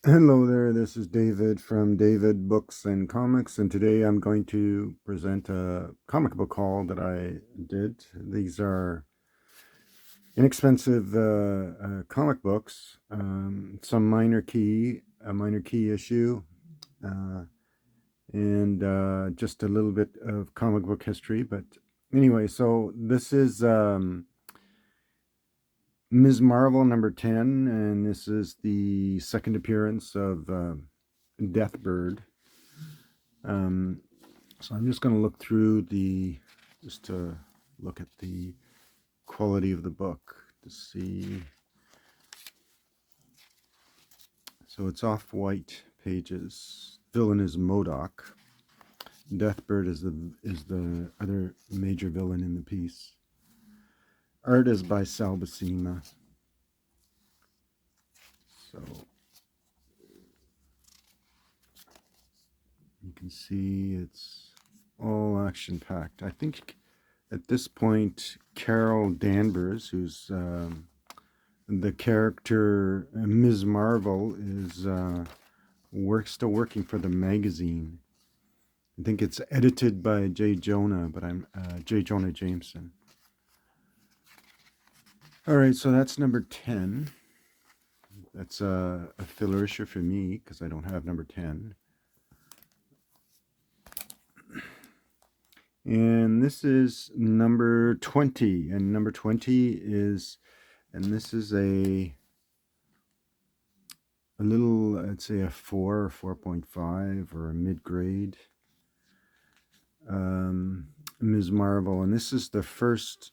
Hello there, this is David from David Books and Comics, and today I'm going to present a comic book haul that I did. These are inexpensive comic books, some a minor key issue, uh, and just a little bit of comic book history. But anyway, so this is Ms. Marvel number 10, and this is the second appearance of Deathbird. Um, so I'm just going to look through just to look at the quality of the book to see. So it's off-white pages. Villain is MODOK. Deathbird is the other major villain in the piece. Art is by Sal Buscema. So you can see it's all action-packed. I think at this point, Carol Danvers, who's the character Ms. Marvel, is still working for the magazine. I think it's edited by J. Jonah, but I'm J. Jonah Jameson. All right, so that's number 10. That's a filler issue for me because I don't have number 10. And this is number 20. And number 20 is, and this is a little, I'd say a 4 or 4.5 or a mid-grade Ms. Marvel. And this is the first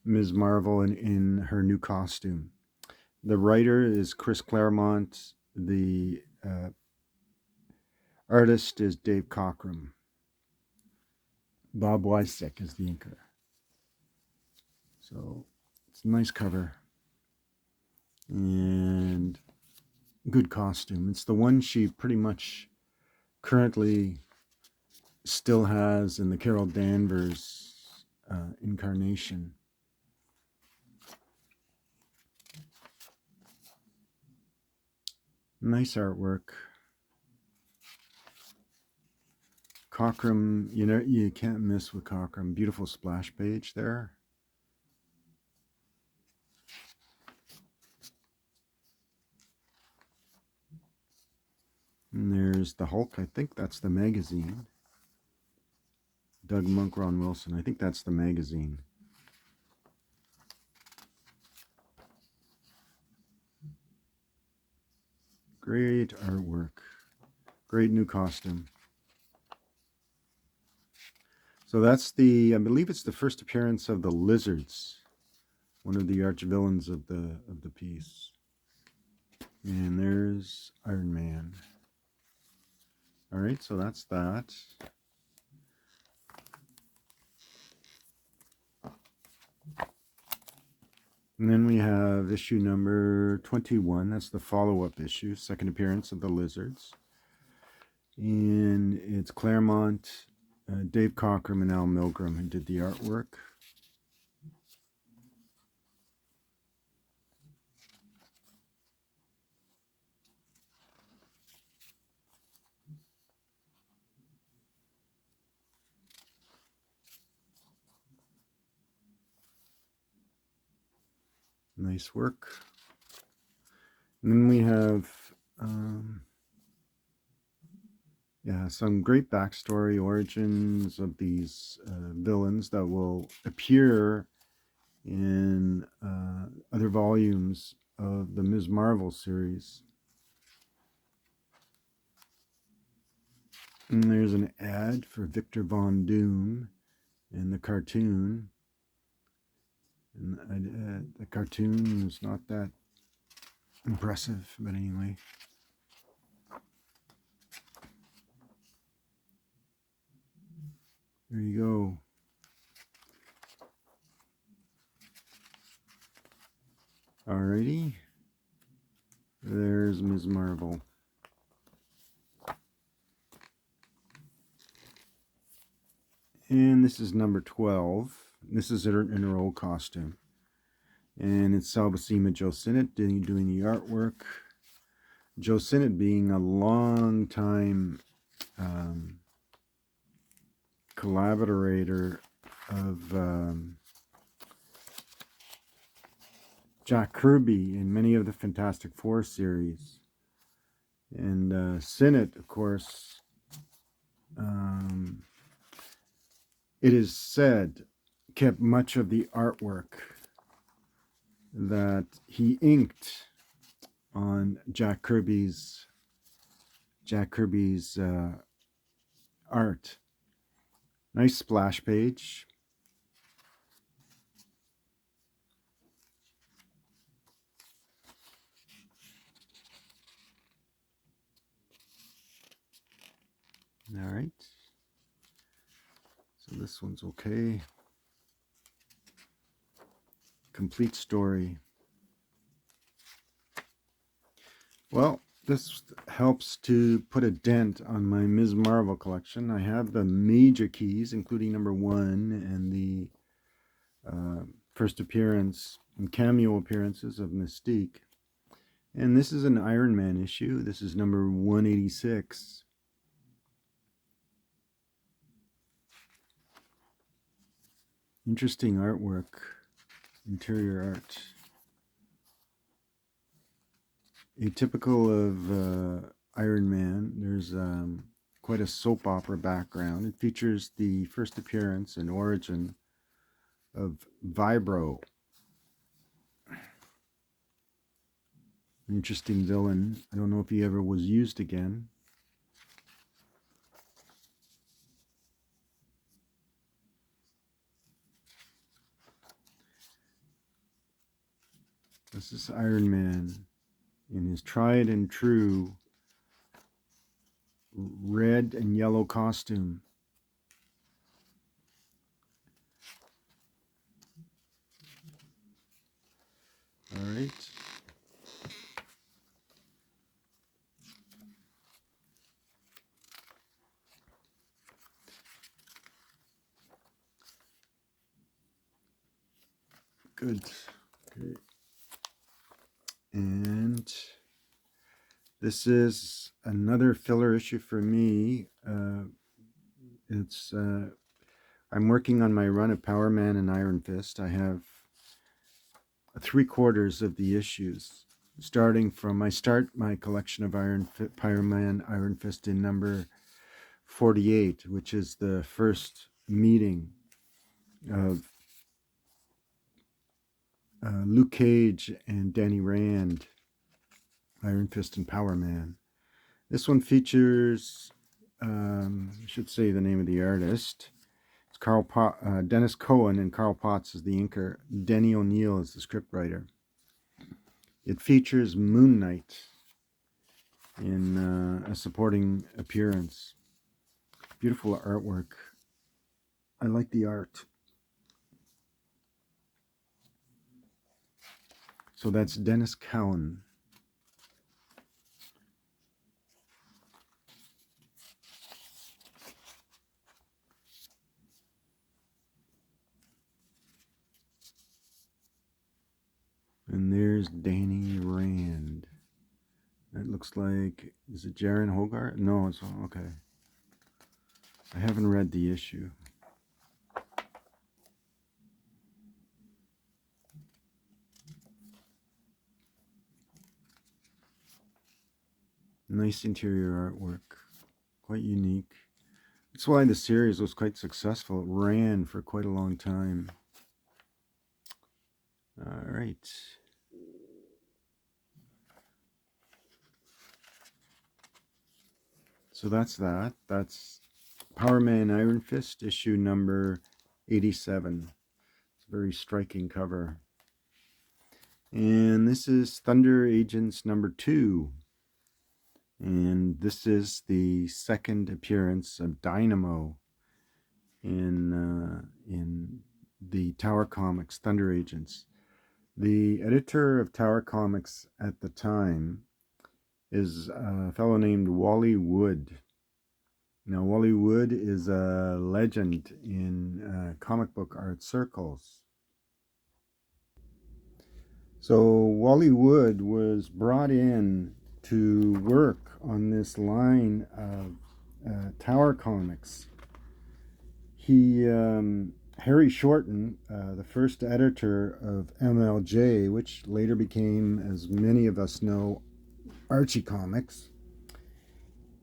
Ms. Marvel in her new costume. The writer is Chris Claremont. The artist is Dave Cockrum. Bob Wysek is the inker. So it's a nice cover and good costume. It's the one she pretty much currently still has in the Carol Danvers incarnation. Nice artwork. Cockrum, you can't miss with Cockrum. Beautiful splash page there. And there's the Hulk. I think that's the magazine. Doug Monk, Ron Wilson. I think that's the magazine. Great artwork. Great new costume. So that's I believe it's the first appearance of the Lizards, one of the arch villains of the piece. And there's Iron Man. All right, so that's that. And then we have issue number 21. That's the follow-up issue, second appearance of the Lizards. And it's Claremont, Dave Cockrum, and Al Milgrom who did the artwork. Nice work. And then we have some great backstory origins of these villains that will appear in other volumes of the Ms. Marvel series. And there's an ad for Victor Von Doom in the cartoon. And the cartoon is not that impressive, but anyway. There you go. Alrighty. There's Ms. Marvel. And this is number 12. This is in her old costume. And it's Sal Buscema, Joe Sinnott doing the artwork. Joe Sinnott being a long time collaborator of Jack Kirby in many of the Fantastic Four series. And Sinnott, of course, it is said, kept much of the artwork that he inked on Jack Kirby's art. Nice splash page. All right. So this one's okay. Complete story. Well, this helps to put a dent on my Ms. Marvel collection. I have the major keys, including number 1 and the first appearance and cameo appearances of Mystique. And this is an Iron Man issue. This is number 186. Interesting artwork, interior art. Atypical of Iron Man, there's quite a soap opera background. It features the first appearance and origin of Vibro. An interesting villain. I don't know if he ever was used again. This is Iron Man in his tried and true red and yellow costume. All right. Good. Okay. And this is another filler issue for me. I'm working on my run of Power Man and Iron Fist. I have 3/4 of the issues, starting from I start my collection of Power Man Iron Fist in number 48, which is the first meeting of Luke Cage and Danny Rand, Iron Fist and Power Man. This one features, I should say the name of the artist. It's Dennis Cohen, and Carl Potts is the inker. Denny O'Neil is the scriptwriter. It features Moon Knight in a supporting appearance. Beautiful artwork. I like the art. So that's Dennis Cowan. And there's Danny Rand. That looks like, is it Jaren Hogarth? No, it's okay. I haven't read the issue. Nice interior artwork. Quite unique. That's why the series was quite successful. It ran for quite a long time. All right. So that's that. That's Power Man Iron Fist, issue number 87. It's a very striking cover. And this is Thunder Agents number 2. And this is the second appearance of Dynamo in the Tower Comics Thunder Agents. The editor of Tower Comics at the time is a fellow named Wally Wood. Now, Wally Wood is a legend in comic book art circles. So Wally Wood was brought in to work on this line of Tower Comics. Harry Shorten, the first editor of MLJ, which later became, as many of us know, Archie Comics,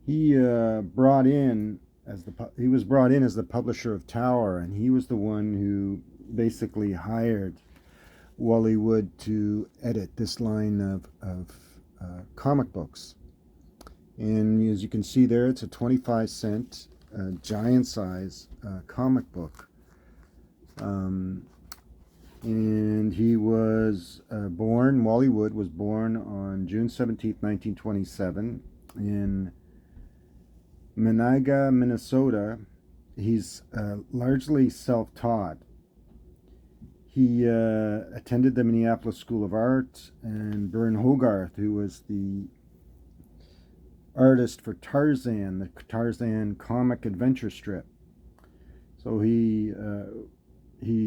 he was brought in as the publisher of Tower, and he was the one who basically hired Wally Wood to edit this line of comic books. And as you can see there, it's a 25-cent giant size comic book. And he was Wally Wood was born on June 17th, 1927 in Menaiga, Minnesota. He's largely self-taught. He attended the Minneapolis School of Art, and Vern Hogarth, who was the artist for Tarzan, the Tarzan comic adventure strip. So he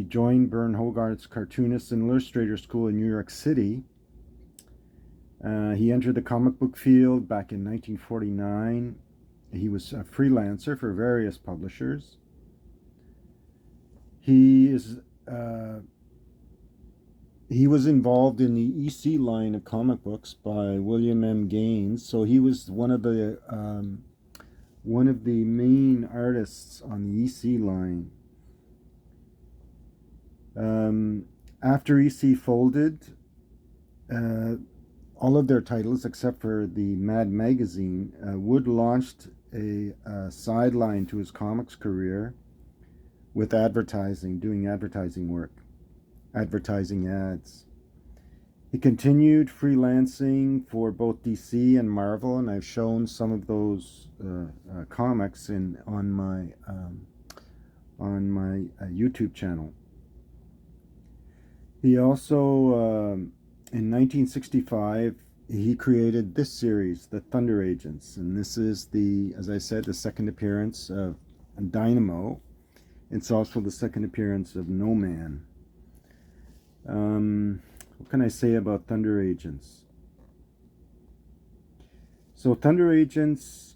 joined Vern Hogarth's Cartoonists and Illustrators School in New York City. He entered the comic book field back in 1949. He was a freelancer for various publishers. He was involved in the EC line of comic books by William M. Gaines, so he was one of the main artists on the EC line. After EC folded, all of their titles except for the Mad magazine, Wood launched a sideline to his comics career with advertising, doing advertising work, advertising ads. He continued freelancing for both DC and Marvel, and I've shown some of those comics on my YouTube channel. He also, in 1965, he created this series, The Thunder Agents, and this is as I said, the second appearance of Dynamo. It's also the second appearance of No Man. What can I say about Thunder Agents? So Thunder Agents,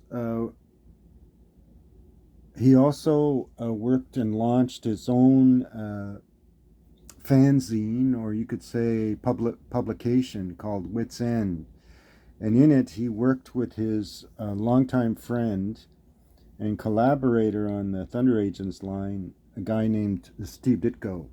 he also worked and launched his own fanzine, or you could say publication, called Wits End. And in it, he worked with his longtime friend and collaborator on the Thunder Agents line, a guy named Steve Ditko.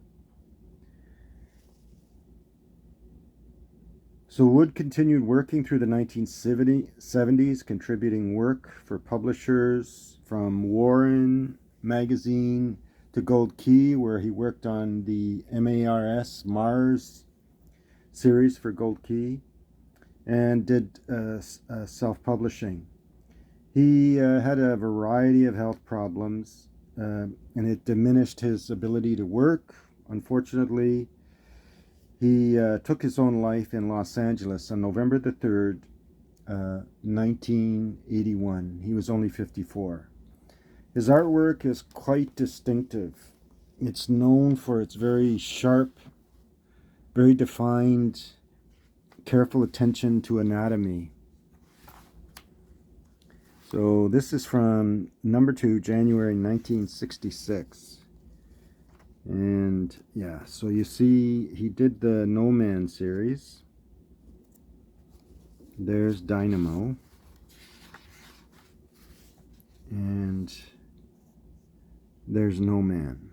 So Wood continued working through the 1970s, contributing work for publishers from Warren Magazine to Gold Key, where he worked on the Mars series for Gold Key, and did self-publishing. He had a variety of health problems, and it diminished his ability to work. Unfortunately, he took his own life in Los Angeles on November the 3rd, 1981. He was only 54. His artwork is quite distinctive. It's known for its very sharp, very defined, careful attention to anatomy. So this is from number 2, January 1966. And yeah, so you see he did the No Man series. There's Dynamo. And there's No Man.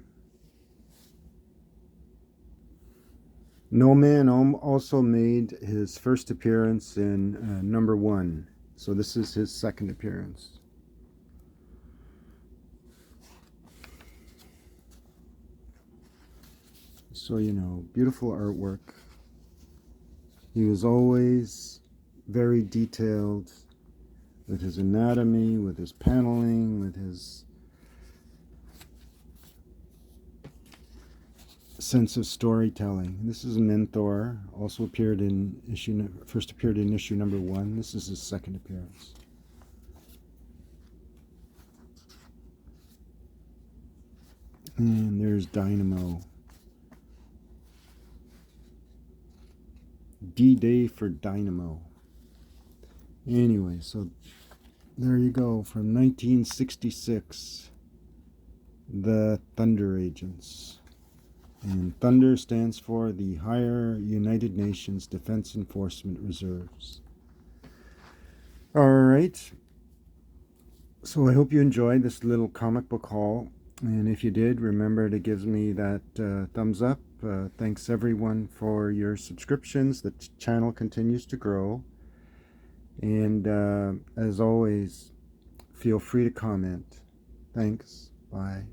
No Man also made his first appearance in number 1. So this is his second appearance. So, beautiful artwork. He was always very detailed with his anatomy, with his paneling, with his sense of storytelling. This is Menthor, also first appeared in issue number 1. This is his second appearance. And there's Dynamo. D-Day for Dynamo. Anyway, so there you go, from 1966, the Thunder Agents. And Thunder stands for the Higher United Nations Defense Enforcement Reserves. All right. So I hope you enjoyed this little comic book haul. And if you did, remember to give me that thumbs up. Thanks everyone for your subscriptions. The channel continues to grow. And as always, feel free to comment. Thanks. Bye.